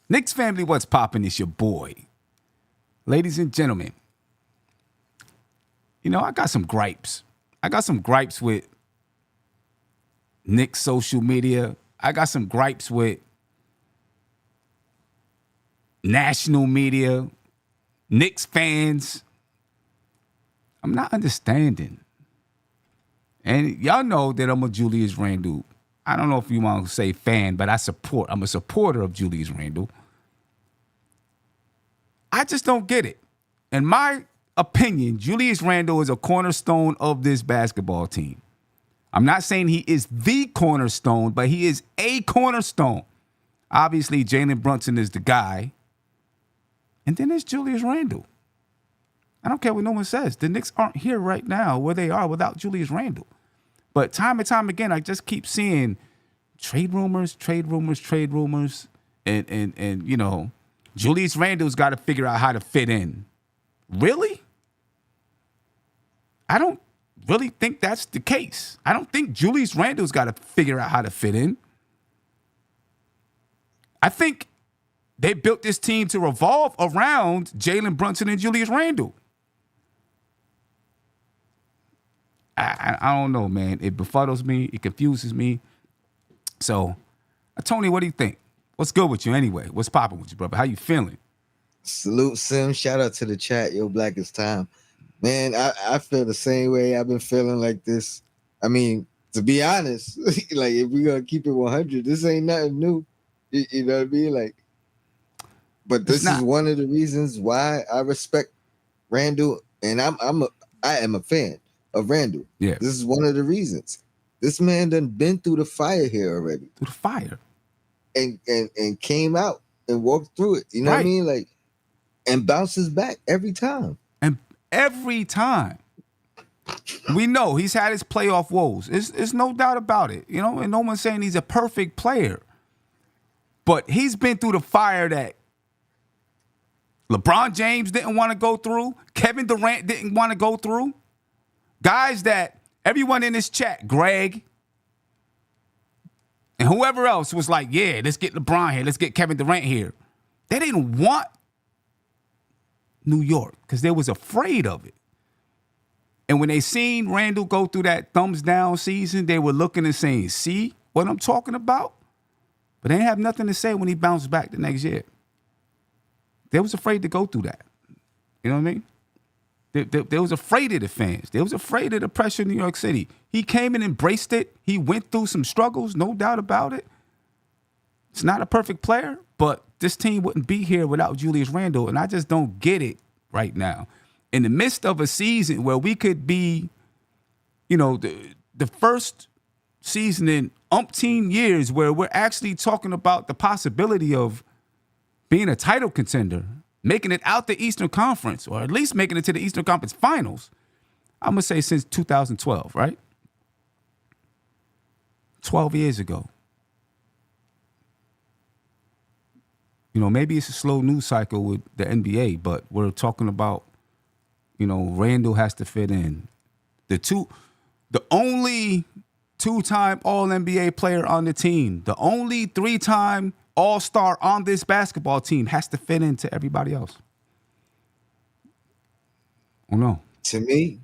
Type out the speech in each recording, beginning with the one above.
Knicks family, what's poppin'? It's your boy. Ladies and gentlemen, I got some gripes. I got some gripes with Knicks social media. I got some gripes with national media, Knicks fans. I'm not understanding. And y'all know that I'm a Julius Randle. I don't know if you want to say fan, but I'm a supporter of Julius Randle. I just don't get it. In my opinion, Julius Randle is a cornerstone of this basketball team. I'm not saying he is the cornerstone, but he is a cornerstone. Obviously, Jalen Brunson is the guy. And then there's Julius Randle. I don't care what no one says. The Knicks aren't here right now where they are without Julius Randle. But time and time again, I just keep seeing trade rumors. And Julius Randle's got to figure out how to fit in. Really? I don't really think that's the case. I don't think Julius Randle's got to figure out how to fit in. I think they built this team to revolve around Jalen Brunson and Julius Randle. I don't know, man. It befuddles me. It confuses me. So, Tony, what do you think? What's good with you anyway? What's popping with you, brother? How you feeling? Salute, Sim. Shout out to the chat. Yo, Black is time. Man, I feel the same way. I've been feeling like this. I mean, to be honest, like if we're going to keep it 100, this ain't nothing new. You know what I mean? Like, but this is one of the reasons why I respect Randle, and I am a fan of Randle. Yeah. This is one of the reasons. This man done been through the fire here already. Through the fire. And came out and walked through it. You know what I mean? Like, and bounces back every time. And every time. We know he's had his playoff woes. It's no doubt about it. And no one's saying he's a perfect player. But he's been through the fire that LeBron James didn't want to go through. Kevin Durant didn't want to go through. Guys that everyone in this chat, Greg, and whoever else was like, yeah, let's get LeBron here. Let's get Kevin Durant here. They didn't want New York because they was afraid of it. And when they seen Randle go through that thumbs down season, they were looking and saying, see what I'm talking about? But they didn't have nothing to say when he bounced back the next year. They was afraid to go through that. You know what I mean? They was afraid of the fans. They was afraid of the pressure in New York City. He came and embraced it. He went through some struggles, no doubt about it. It's not a perfect player, but this team wouldn't be here without Julius Randle, and I just don't get it right now. In the midst of a season where we could be, the first season in umpteen years where we're actually talking about the possibility of being a title contender, making it out the Eastern Conference, or at least making it to the Eastern Conference Finals, I'm going to say since 2012, right? 12 years ago. Maybe it's a slow news cycle with the NBA, but we're talking about, Randle has to fit in. The only two-time All-NBA player on the team, the only three-time All-Star on this basketball team has to fit into everybody else. Oh, no. To me,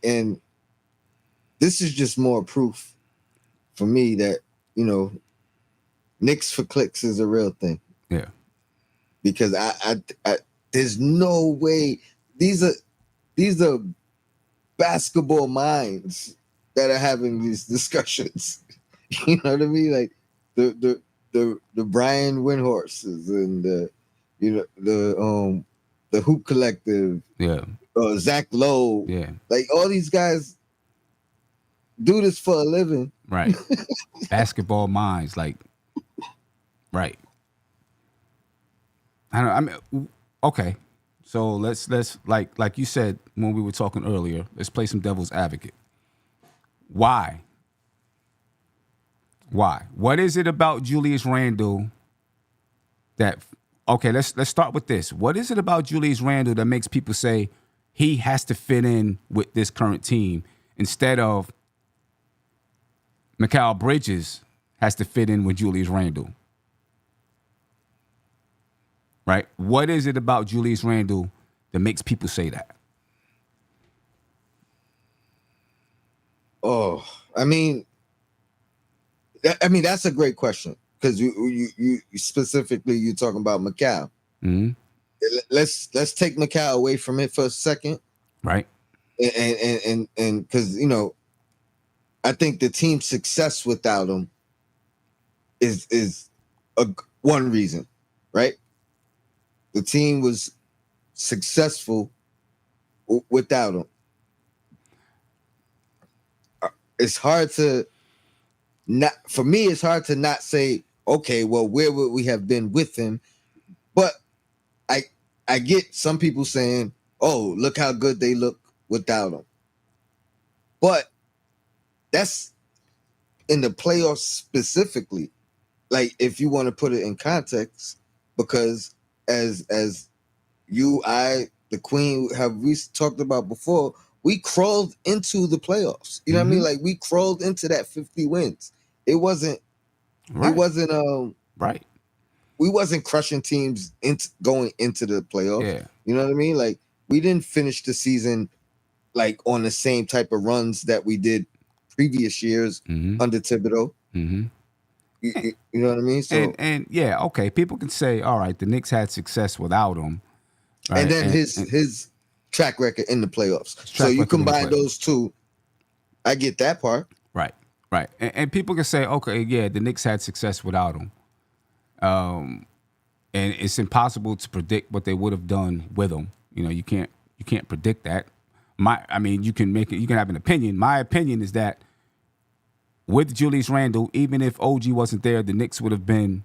and this is just more proof for me that, Knicks for clicks is a real thing. Yeah. Because I there's no way these are basketball minds that are having these discussions. You know what I mean? Like the Brian Windhorses and the Hoop Collective. Yeah. Zach Lowe. Yeah. Like all these guys do this for a living. Right. Basketball minds, like, right. Okay. So let's like you said when we were talking earlier, let's play some devil's advocate. Why? What is it about Julius Randle that let's start with this. What is it about Julius Randle that makes people say he has to fit in with this current team instead of Mikal Bridges has to fit in with Julius Randle? right? What is it about Julius Randle that makes people say that? Oh, I mean, that's a great question because you specifically you talking about Macau. Mm-hmm. Let's take Macau away from it for a second, Right. And because I think the team's success without him is one reason, right? The team was successful without him. It's hard to not, for me, it's hard to not say, okay, well, where would we have been with him? But I get some people saying, oh, look how good they look without him. But that's in the playoffs specifically. Like, if you want to put it in context, because as you, the Queen, have we talked about before, we crawled into the playoffs. You know what I mean? Like, we crawled into that 50 wins. It wasn't Right. Right. We wasn't crushing teams going into the playoffs. Yeah. You know what I mean? Like, we didn't finish the season like on the same type of runs that we did previous years under Thibodeau. Mm-hmm. You know what I mean? So and yeah, okay. People can say, all right, the Knicks had success without him. Right? And then his track record in the playoffs. So you combine those two, I get that part. Right. Right. And people can say, okay, yeah, the Knicks had success without him. And it's impossible to predict what they would have done with him. You can't predict that. You can have an opinion. My opinion is that with Julius Randle, even if OG wasn't there, the Knicks would have been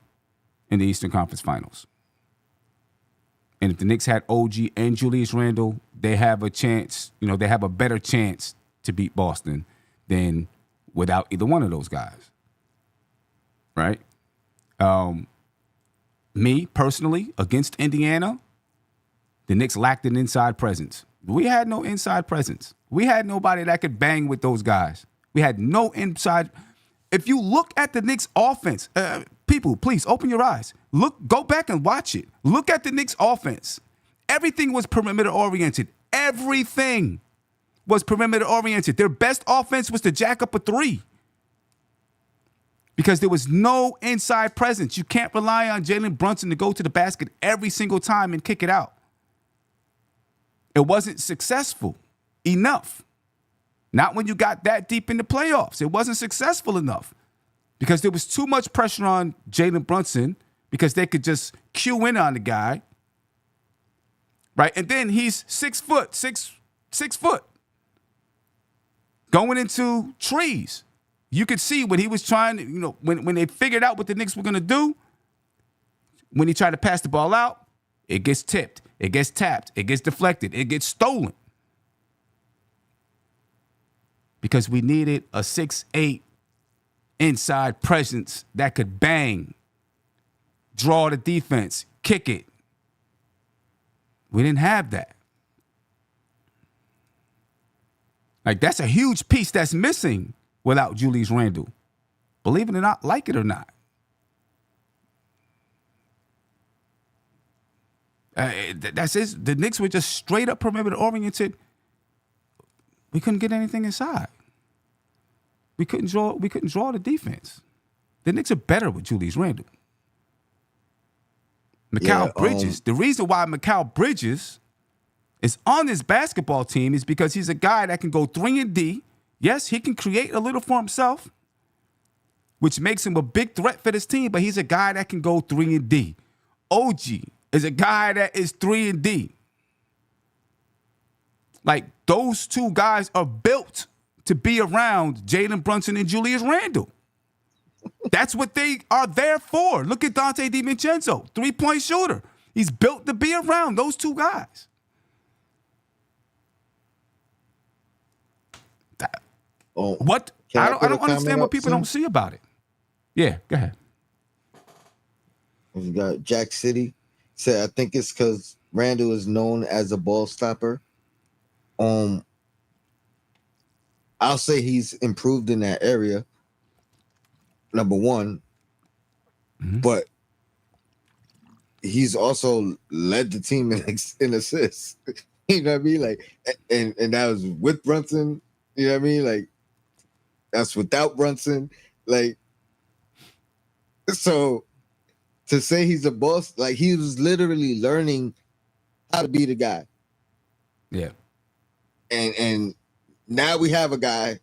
in the Eastern Conference Finals. And if the Knicks had OG and Julius Randle, they have a chance, they have a better chance to beat Boston than without either one of those guys. Right? Me, personally, against Indiana, the Knicks lacked an inside presence. We had no inside presence. We had nobody that could bang with those guys. We had no inside. If you look at the Knicks offense, people, please open your eyes. Go back and watch it. Look at the Knicks offense. Everything was perimeter oriented. Everything was perimeter oriented. Their best offense was to jack up a three because there was no inside presence. You can't rely on Jalen Brunson to go to the basket every single time and kick it out. It wasn't successful enough. Not when you got that deep in the playoffs. It wasn't successful enough because there was too much pressure on Jalen Brunson because they could just cue in on the guy, right? And then he's 6 foot, six foot, going into trees. You could see when he was trying to, when they figured out what the Knicks were going to do, when he tried to pass the ball out, it gets tipped, it gets tapped, it gets deflected, it gets stolen. Because we needed a 6'8" inside presence that could bang, draw the defense, kick it. We didn't have that. Like, that's a huge piece that's missing without Julius Randle. Believe it or not, like it or not. That's it. The Knicks were just straight up perimeter oriented. We couldn't get anything inside. We couldn't draw the defense. The Knicks are better with Julius Randle. Mikal Bridges. The reason why Mikal Bridges is on this basketball team is because he's a guy that can go 3 and D. Yes, he can create a little for himself, which makes him a big threat for this team, but he's a guy that can go 3 and D. OG is a guy that is 3 and D. Like, those two guys are built to be around Jalen Brunson and Julius Randle. That's what they are there for. Look at Dante DiVincenzo, 3-point shooter. He's built to be around those two guys. What? I don't understand what people don't see about it. Yeah, go ahead. You got Jack City said, I think it's because Randle is known as a ball stopper. I'll say he's improved in that area. Number one, but he's also led the team in assists. You know what I mean? Like, and that was with Brunson. You know what I mean? Like, that's without Brunson. Like, so to say he's a boss, like he was literally learning how to be the guy. Yeah. And now we have a guy.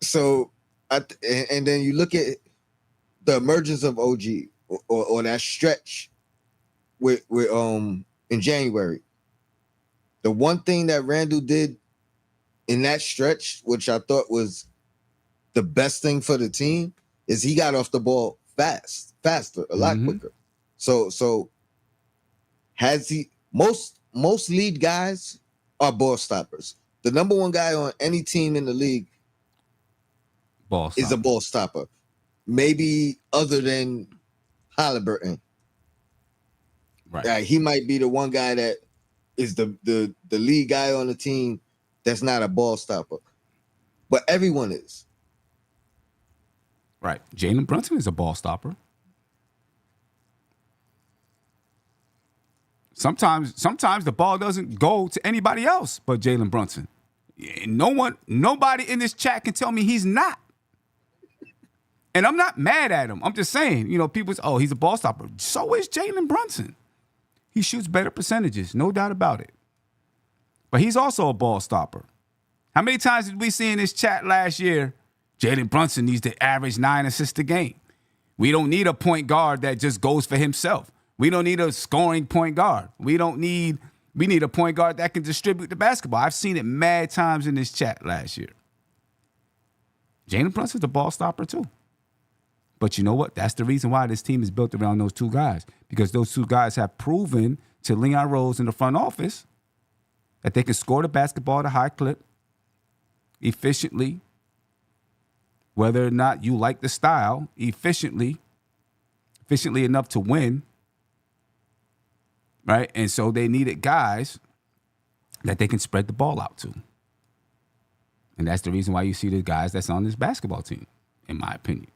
So and then you look at the emergence of OG or that stretch with in January. The one thing that Randle did in that stretch, which I thought was the best thing for the team, is he got off the ball faster, a lot quicker. So has he most lead guys are ball stoppers. The number one guy on any team in the league Ball is a ball stopper. Maybe other than Halliburton. Right. He might be the one guy that is the lead guy on the team that's not a ball stopper. But everyone is. Right. Jalen Brunson is a ball stopper. Sometimes the ball doesn't go to anybody else but Jalen Brunson. Nobody in this chat can tell me he's not. And I'm not mad at him. I'm just saying, people say, oh, he's a ball stopper. So is Jalen Brunson. He shoots better percentages, no doubt about it. But he's also a ball stopper. How many times did we see in this chat last year, Jalen Brunson needs to average 9 assists a game? We don't need a point guard that just goes for himself. We don't need a scoring point guard. We need a point guard that can distribute the basketball. I've seen it mad times in this chat last year. Jalen Brunson's a ball stopper too. But you know what? That's the reason why this team is built around those two guys. Because those two guys have proven to Leon Rose in the front office that they can score the basketball at a high clip, efficiently, whether or not you like the style, efficiently enough to win, right? And so they needed guys that they can spread the ball out to. And that's the reason why you see the guys that's on this basketball team, in my opinion.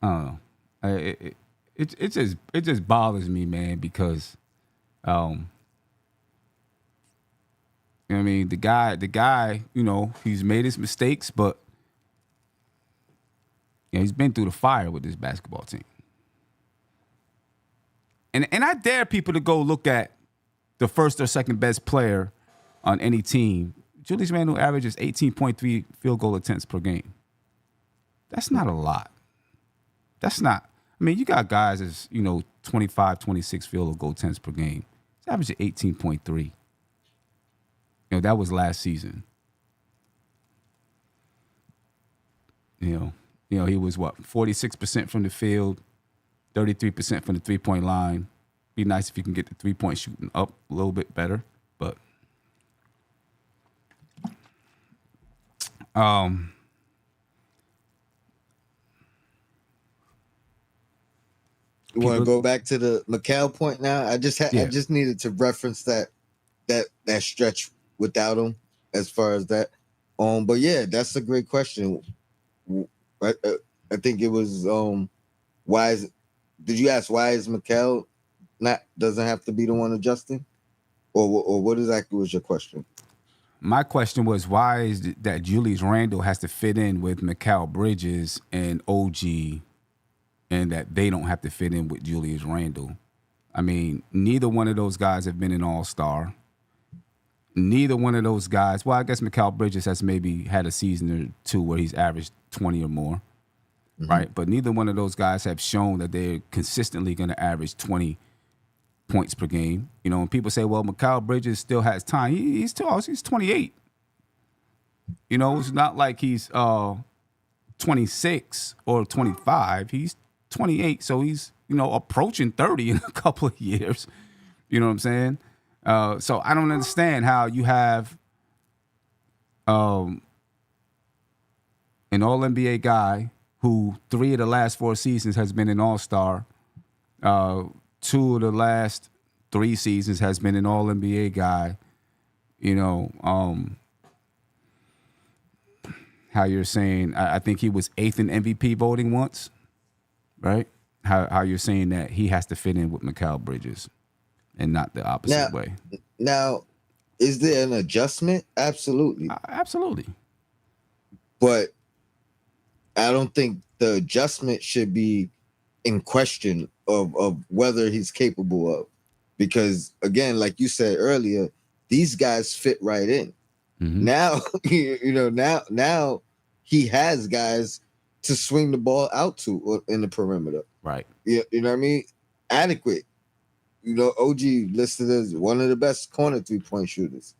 I don't know. It just bothers me, man, because you know what I mean, the guy, he's made his mistakes, but he's been through the fire with this basketball team. And I dare people to go look at the first or second best player on any team. Julius Randle averages 18.3 field goal attempts per game. That's not a lot. That's not. I mean, you got guys that's, 25, 26 field goal attempts per game. He's averaging 18.3. That was last season. He was 46% from the field, 33% from the three-point line. Be nice if you can get the three-point shooting up a little bit better, but you want to go back to the Mikal point now? I just needed to reference that stretch without him as far as that. But yeah, that's a great question. I think it was did you ask why is Mikal doesn't have to be the one adjusting? Or what exactly was your question? My question was, why is it that Julius Randle has to fit in with Mikal Bridges and OG, and that they don't have to fit in with Julius Randle? I mean, neither one of those guys have been an all-star. Neither one of those guys, well, I guess Mikal Bridges has maybe had a season or two where he's averaged 20 or more, right? But neither one of those guys have shown that they're consistently going to average 20 points per game. When people say, well, Mikal Bridges still has time, he's 28. It's not like he's 26 or 25. He's 28, so he's, approaching 30 in a couple of years. You know what I'm saying? So I don't understand how you have an All-NBA guy who 3 of the last 4 seasons has been an All-Star, 2 of the last 3 seasons has been an All-NBA guy. How you're saying, I think he was 8th in MVP voting once, right? how you're saying that he has to fit in with Mikal Bridges and not the Now, opposite way. now, is there an adjustment? Absolutely, Absolutely. but I don't think the adjustment should be in question of whether he's capable of, because again, like you said earlier, these guys fit right in. Mm-hmm. Now, now he has guys to swing the ball out to in the perimeter. Right. You know what I mean? Adequate. OG listed as one of the best corner 3-point shooters.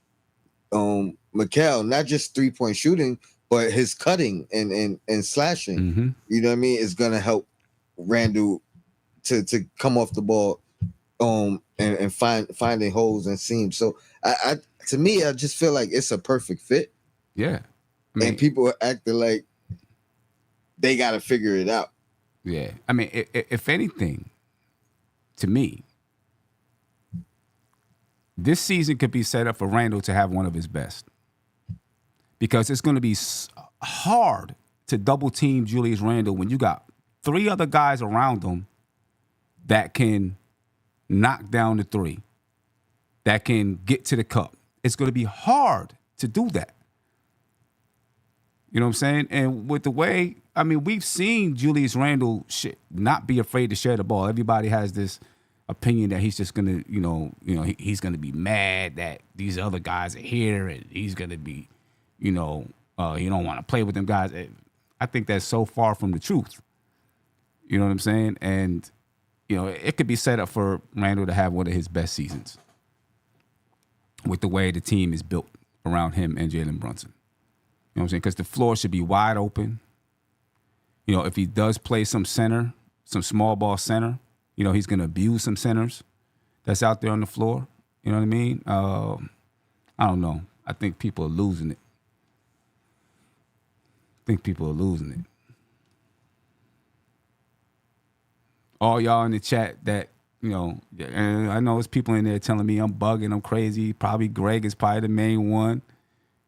Mikal, not just 3-point shooting, but his cutting and slashing. Mm-hmm. You know what I mean? Is gonna help Randle to come off the ball, and finding holes and seams. So I to me, I just feel like it's a perfect fit. Yeah. And people are acting like they got to figure it out. Yeah. I mean, if anything, to me, this season could be set up for Randle to have one of his best, because it's going to be hard to double team Julius Randle when you got 3 other guys around him that can knock down the 3, that can get to the cup. It's going to be hard to do that. You know what I'm saying? And with the way, I mean, we've seen Julius Randle not be afraid to share the ball. Everybody has this opinion that he's just gonna, he's gonna be mad that these other guys are here, and he's gonna be, you don't want to play with them guys. I think that's so far from the truth. You know what I'm saying? And it could be set up for Randle to have one of his best seasons with the way the team is built around him and Jalen Brunson. You know what I'm saying? Because the floor should be wide open. If he does play some center, some small ball center, he's going to abuse some centers that's out there on the floor. You know what I mean? I don't know. I think people are losing it. All y'all in the chat that, and I know there's people in there telling me I'm bugging, I'm crazy. Probably Greg is probably the main one.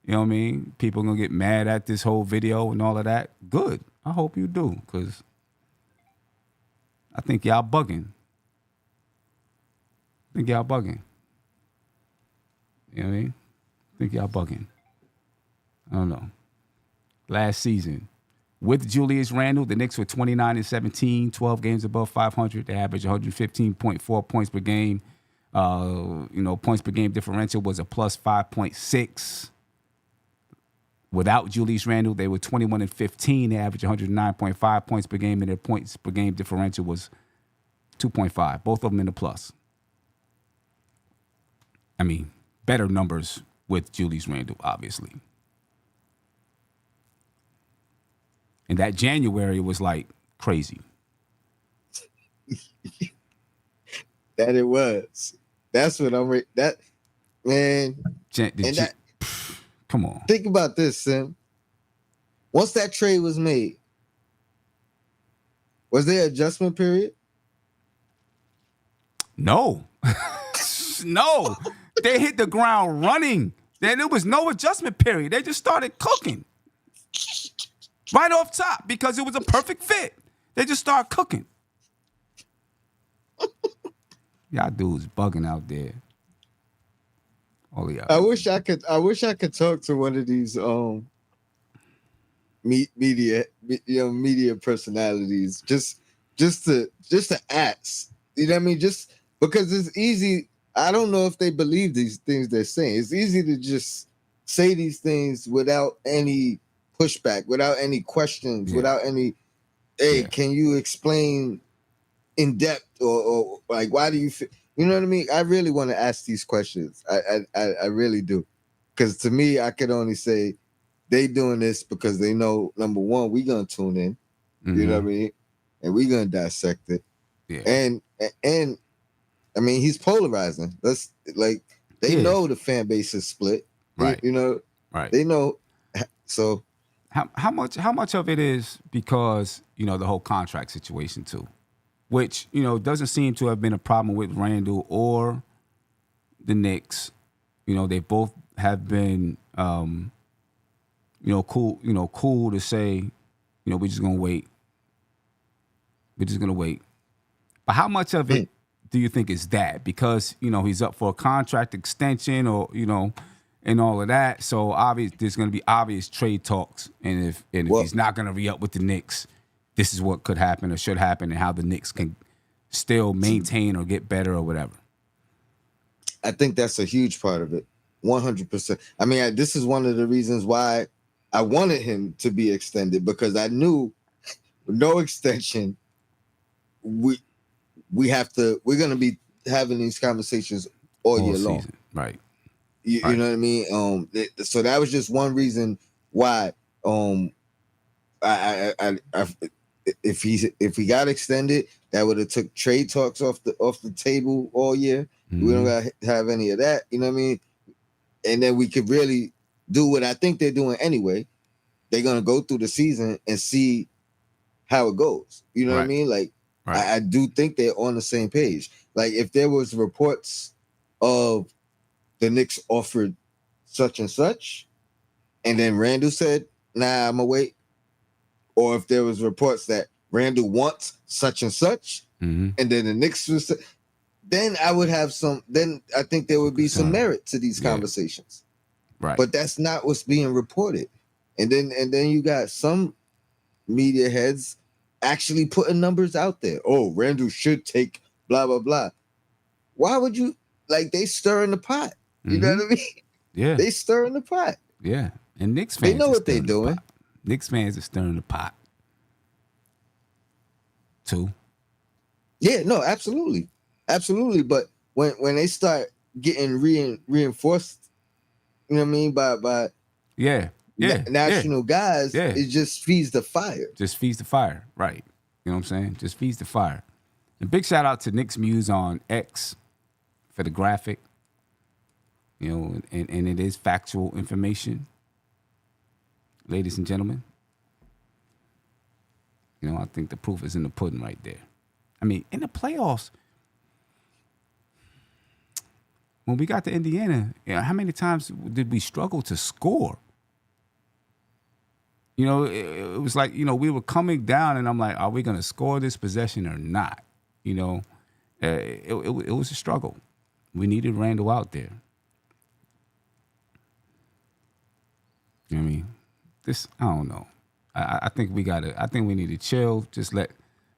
You know what I mean? People are going to get mad at this whole video and all of that. Good. I hope you do, because I think y'all bugging. You know what I mean? I think y'all bugging. I don't know. Last season, with Julius Randle, the Knicks were 29-17, 12 games above 500. They averaged 115.4 points per game. Points per game differential was a plus 5.6. Without Julius Randle, they were 21-15. They averaged 109.5 points per game, and their points per game differential was 2.5. Both of them in the plus. I mean, better numbers with Julius Randle, obviously. And that January was like crazy. That it was. That's what that man. Come on. Think about this, Sim. Once that trade was made, was there an adjustment period? No. No. They hit the ground running. Then there was no adjustment period. They just started cooking. Right off top, because it was a perfect fit. They just started cooking. Y'all dudes bugging out there. Oh yeah. I wish I could talk to one of these media personalities just to ask. You know what I mean? Just because it's easy. I don't know if they believe these things they're saying. It's easy to just say these things without any pushback, without any questions, without any, hey, can you explain in depth or like, why do you feel, you know what I mean? I really want to ask these questions. I really do. Because to me, I could only say they doing this because they know, number one, we going to tune in, you know what I mean? And we going to dissect it. Yeah. And I mean, he's polarizing. That's like, they know the fan base is split. Right. Right. They know. So how much of it is because, the whole contract situation too, which, doesn't seem to have been a problem with Randle or the Knicks. They both have been, cool to say, we're just going to wait. We're just going to wait. But how much of it do you think is that? Because, he's up for a contract extension or, and all of that. So there's going to be obvious trade talks. And if he's not going to re-up with the Knicks, this is what could happen or should happen and how the Knicks can still maintain or get better or whatever. I think that's a huge part of it. 100%. I mean, this is one of the reasons why I wanted him to be extended, because I knew with no extension, we're going to be having these conversations all year season. long. Right. You know what I mean? So that was just one reason why if he got extended, that would have took trade talks off the table all year. Mm-hmm. We don't got to have any of that. You know what I mean? And then we could really do what I think they're doing anyway. They're gonna go through the season and see how it goes. You know what I mean? Like, I do think they're on the same page. Like, if there was reports of the Knicks offered such and such, and then Randle said, "Nah, I'm gonna wait," or if there was reports that Randle wants such and such, and then the Knicks was, then I would have some. Then I think there would be some merit to these conversations. Right. But that's not what's being reported. And then you got some media heads actually putting numbers out there. Oh, Randle should take blah blah blah. Why would you, like, they stir in the pot? You know what I mean? Yeah. They stir in the pot. Yeah. And Knicks fans, they know what they're doing. Knicks fans are stirring the pot too. Yeah, no, absolutely. Absolutely. But when they start getting reinforced, you know what I mean, by national guys, it just feeds the fire. Just feeds the fire, right. You know what I'm saying? Just feeds the fire. And big shout out to Knicks Muse on X for the graphic. And it is factual information, ladies and gentlemen. I think the proof is in the pudding right there. I mean, in the playoffs, when we got to Indiana, how many times did we struggle to score? It was like, we were coming down, and I'm like, are we going to score this possession or not? It was a struggle. We needed Randle out there. You know what I mean? I don't know. I think we need to chill. Just let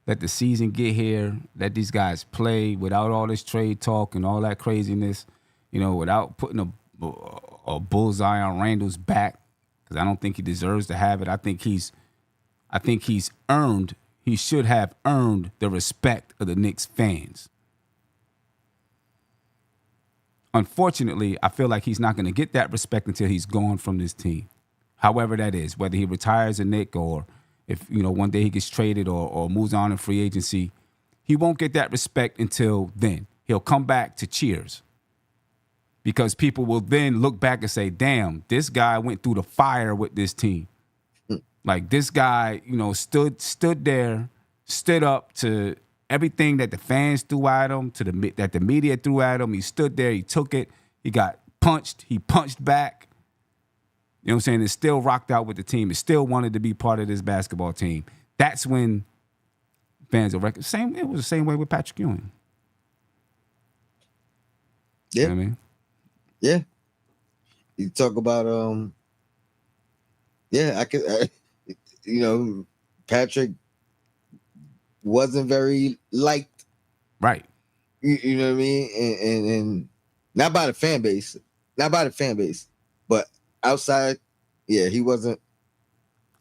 the season get here. Let these guys play without all this trade talk and all that craziness. Without putting a bullseye on Randle's back, because I don't think he deserves to have it. I think he should have earned the respect of the Knicks fans. Unfortunately, I feel like he's not going to get that respect until he's gone from this team. However that is, whether he retires a Knick or if, one day he gets traded or moves on in free agency, he won't get that respect until then. He'll come back to cheers. Because people will then look back and say, damn, this guy went through the fire with this team. Like, this guy, stood there, stood up to everything that the fans threw at him, that the media threw at him. He stood there, he took it, he got punched, he punched back. You know what I'm saying? It still rocked out with the team. It still wanted to be part of this basketball team. That's when fans will recognize. It was the same way with Patrick Ewing. Yeah. You know what I mean? Yeah. You talk about Patrick wasn't very liked. Right. You know what I mean? And not by the fan base. But outside, he wasn't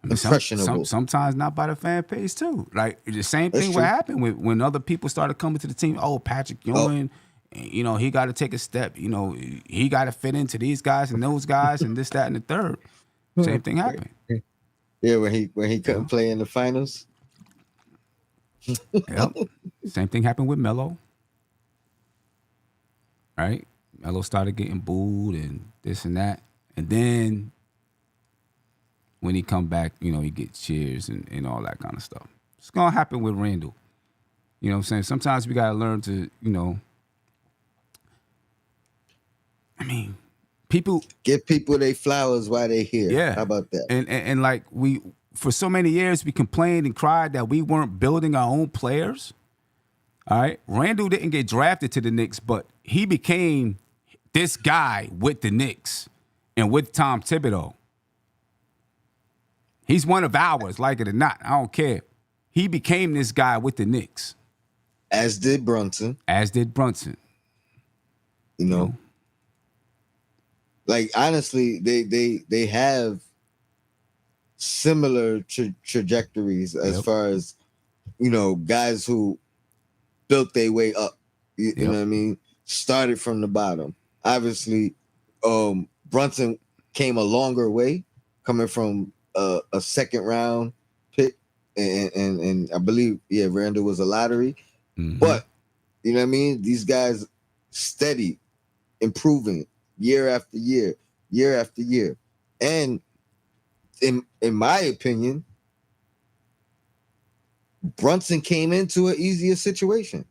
impressionable. Sometimes not by the fan base too. Like, the same thing what happened when other people started coming to the team. Oh, Patrick Ewing, he got to take a step. He got to fit into these guys and those guys and this, that, and the third. Same thing happened. Yeah, when he couldn't play in the finals. Yep. Same thing happened with Melo. Right? Melo started getting booed and this and that. And then when he come back, he gets cheers and all that kind of stuff. It's going to happen with Randle. You know what I'm saying? Sometimes we got to learn to, people... Give people their flowers while they're here. Yeah. How about that? And like, for so many years, we complained and cried that we weren't building our own players. All right. Randle didn't get drafted to the Knicks, but he became this guy with the Knicks and with Tom Thibodeau. He's one of ours, like it or not. I don't care. He became this guy with the Knicks. As did Brunson. As did Brunson. You know? Like, honestly, they have similar trajectories as far as, you know, guys who built their way up. You know what I mean? Started from the bottom. Obviously, Brunson came a longer way, coming from a second round pick, and I believe Randle was a lottery. Mm-hmm. But you know what I mean? These guys steady, improving year after year, year after year, and in my opinion, Brunson came into an easier situation.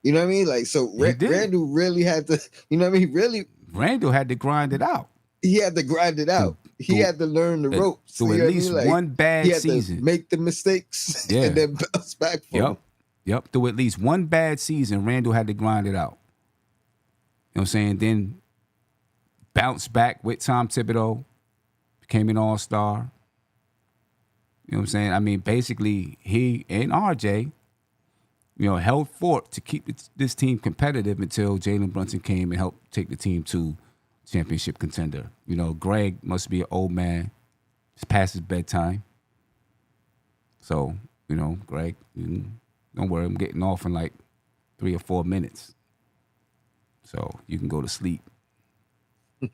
You know what I mean? Like, so Randle really had to, you know what I mean? Really, Randle had to grind it out. He had to grind it out. He had to learn the ropes. So at least one bad season. He had to make the mistakes and then bounce back from them. Yep. Through at least one bad season, Randle had to grind it out. You know what I'm saying? Then bounce back with Tom Thibodeau, became an all-star. You know what I'm saying? I mean, basically, he and RJ, you know, held fort to keep this team competitive until Jalen Brunson came and helped take the team to championship contender. You know, Greg must be an old man. It's past his bedtime. So, you know, Greg, don't worry, I'm getting off in like 3 or 4 minutes. So you can go to sleep. I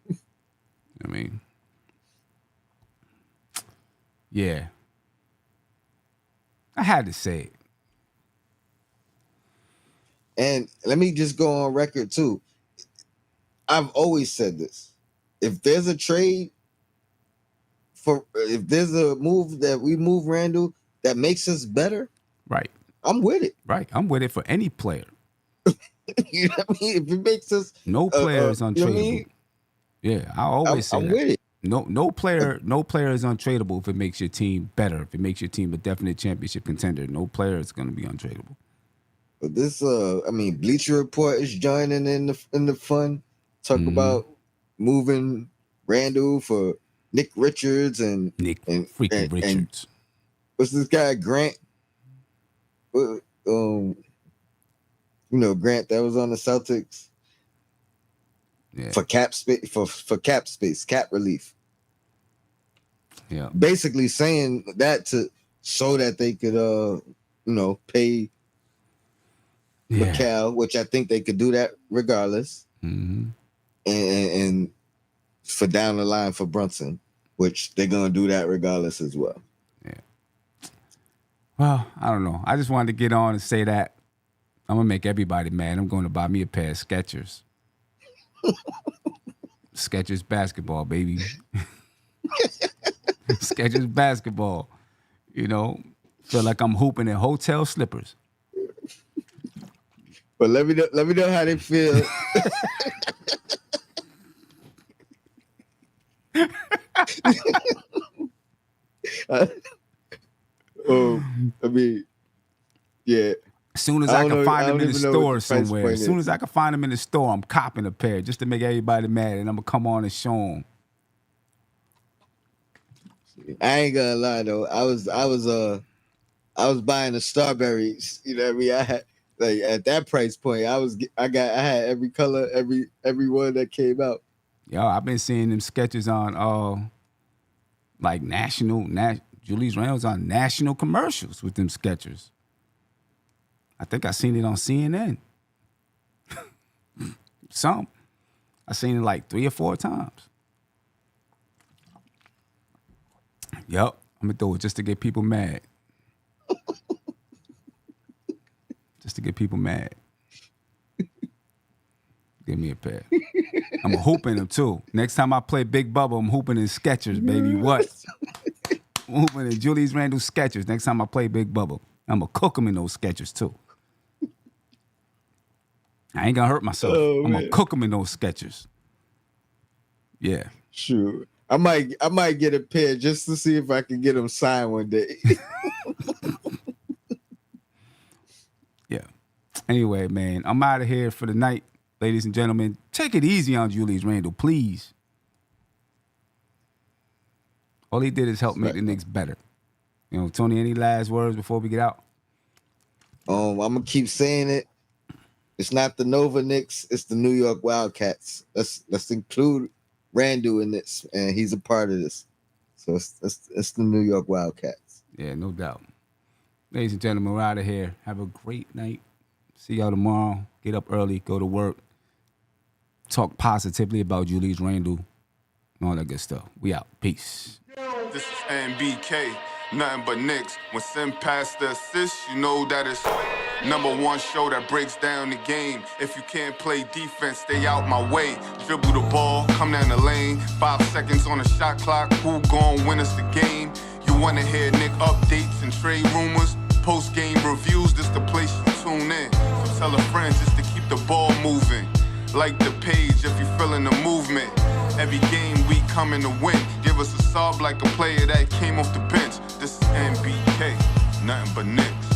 mean, yeah. I had to say it. And let me just go on record too. I've always said this. If there's a trade if there's a move that we move Randle that makes us better, right, I'm with it. Right, I'm with it for any player. You know what I mean? If it makes us no player is untradeable. You know what I mean? Yeah, I always say I'm that. with it. No player is untradeable if it makes your team better. If it makes your team a definite championship contender, no player is going to be untradeable. But this, I mean, Bleacher Report is joining in the fun. Talk about moving Randle for Nick Richards and Richards. And what's this guy Grant? You know, Grant that was on the Celtics. Yeah. For cap space, for cap space, cap relief. Yeah. Basically saying that so that they could you know, pay McCall, which I think they could do that regardless. Mm-hmm. And for down the line for Brunson, which they're gonna do that regardless as well. Yeah. Well, I don't know. I just wanted to get on and say that I'm gonna make everybody mad. I'm going to buy me a pair of Skechers. Skechers basketball, baby. Skechers basketball. You know, feel like I'm hooping in hotel slippers. But let me know how they feel. I mean, yeah. As soon as I can find them in the store somewhere, as soon as I can find them in the store, I'm copping a pair just to make everybody mad, and I'm gonna come on and show them. I ain't gonna lie though, I was buying the Starberries. You know what I mean? I had like at that price point, I had every color, every one that came out. Yo, I've been seeing them sketches on like Julius Randle's on national commercials with them Skechers. I think I seen it on CNN. I seen it like 3 or 4 times. Yep, I'm gonna do it just to get people mad. Just to get people mad. Give me a pair. I'm hooping them too. Next time I play Big Bubba, I'm hooping in Skechers, baby. What? I'm hooping in Julius Randle Skechers. Next time I play Big Bubba, I'm gonna cook them in those Skechers too. I ain't gonna hurt myself. I'm gonna cook them in those Skechers. Yeah. Sure. I might get a pair just to see if I can get them signed one day. Yeah. Anyway, man, I'm out of here for the night, ladies and gentlemen. Take it easy on Julius Randle, please. All he did is help make the Knicks better. You know, Tony, any last words before we get out? I'm gonna keep saying it. It's not the Nova Knicks, it's the New York Wildcats. Let's include Randle in this, and he's a part of this. So it's the New York Wildcats. Yeah, no doubt. Ladies and gentlemen, we're out of here. Have a great night. See y'all tomorrow. Get up early, go to work. Talk positively about Julius Randle and all that good stuff. We out. Peace. This is NBK, nothing but Knicks. When Sim passed the assist, you know that it's #1 show that breaks down the game. If you can't play defense, stay out my way. Dribble the ball, come down the lane. 5 seconds on the shot clock, who gon' win us the game? You wanna hear Nick updates and trade rumors? Post-game reviews, this the place you tune in. So tell a friend just to keep the ball moving. Like the page if you feeling the movement. Every game we coming to win. Give us a sub like a player that came off the bench. This is NBK, nothing but Knicks.